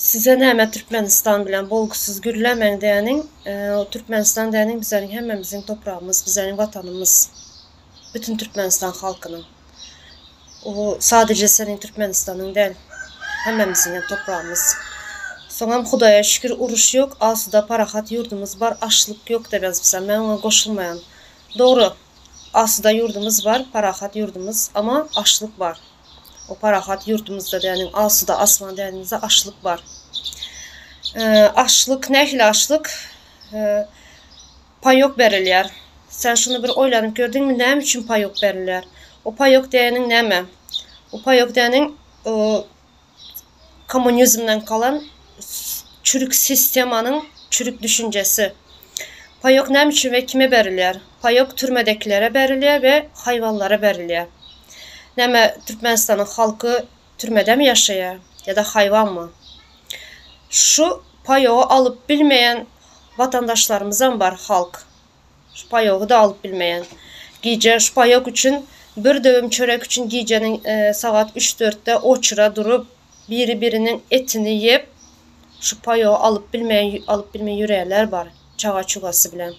Size näme Türkmenistan bilen bolgusuz gürlemeň diýeniň, o Türkmenistan diýeniň bizlerin hemmemizin toprağımız, bizlerin vatanımız, bütün Türkmenistan halkynyň. O sadece senin Türkmenistan'ın değil, hemmemizin toprağımız. Soňam Hudaýa şükür uruş yok, asuda parahat yurdumuz var, açlyk yok dep yazıpsam, men ona goşulmaýan. Doğru, asuda yurdumuz var, parahat yurdumuz, ama açlyk var. O parahat yurdumuzda diýeniň asuda asman diýenimizde açlyk var. Açlyk, nähili açlyk? Payok berilýär. Sen şunu bir oýlanyp gördüňmi, näme üçin payok berilýär? O payok diýeniň näme? O payok diýeniň komünizmden kalan çürük sistemanyň çürük düşüncesi. Payok näme üçin ve kime berilýär? Payok türmedekilere berilýär ve hayvanlara berilýär. Näme Türkmenistan'ın halkı türmede mi yaşaya ya da hayvan mı? Şu payoğu alıp bilmeyen vatandaşlarımızdan var halk. Şu payoğu da alıp bilmeyen. Gece şu payok için bir dövüm çörek için gecenin saat 3-4'te oçura durup birinin etini yiyip şu payoğu alıp bilmeyen yüreğler var. Çağa çugası bilen.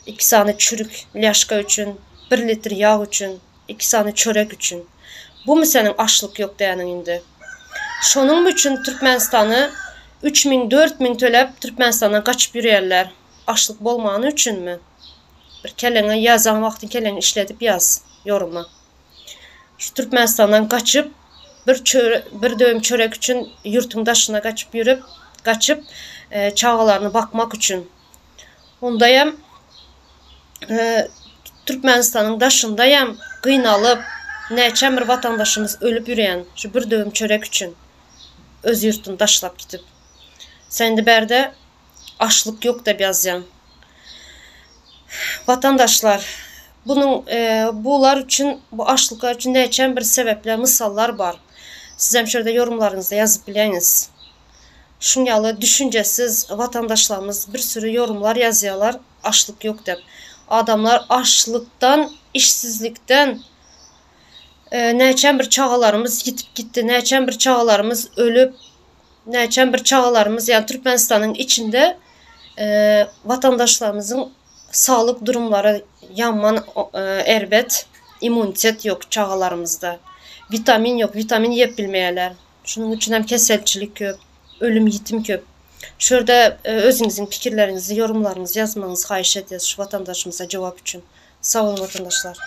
2 tane çürük laşka için, 1 litre yağ için, 2 tane çörek için. Bu mu senin açlık yok diýeniň indi? Şonun üçün Türkmenistan'ı 3000-4000 төлep Türkmenistan'dan kaçıp yürüyerler. Açlık bolmany üçün mü? Bir kelleňe yazan wagty kelleň işledip yaz yoruma. Şu Türkmenistan'dan kaçıp bir döwüm çörek üçün yurtun daşına kaçıp yürüp çağalaryny bakmak üçün. Ondayam Türkmenistan'ın daşındayam gıynalıp näçe bir vatandaşımız ölüp yürüyen şu bir döwüm çörek üçün öz yurtunu daşlap gidip. Sen de berde açlık yok da yazyan. Vatandaşlar, bular için, bu açlıklar için näçe bir sebepler, misallar var. Siz hem şöyle yorumlarınızda yazıp bileniz. Şunyalı düşüncesiz vatandaşlarımız bir sürü yorumlar yazıyorlar. Açlık yok dep. Adamlar açlıktan, işsizlikten näçe bir çağalarımız gitip gitti, näçe bir çağalarımız ölüp, näçe bir çağalarımız, yani Türkmenistan'ın içinde vatandaşlarımızın sağlık durumları yanman erbet, immunitet yok çağalarımızda. Vitamin yok, vitamin yep bilmeyeler. Şunun için hem keselçilik köp, ölüm yitim köp. Şurada özünüzün fikirlerinizi, yorumlarınızı yazmanızı xahiş ediyoruz şu vatandaşımıza cevap için. Sağ olun vatandaşlar.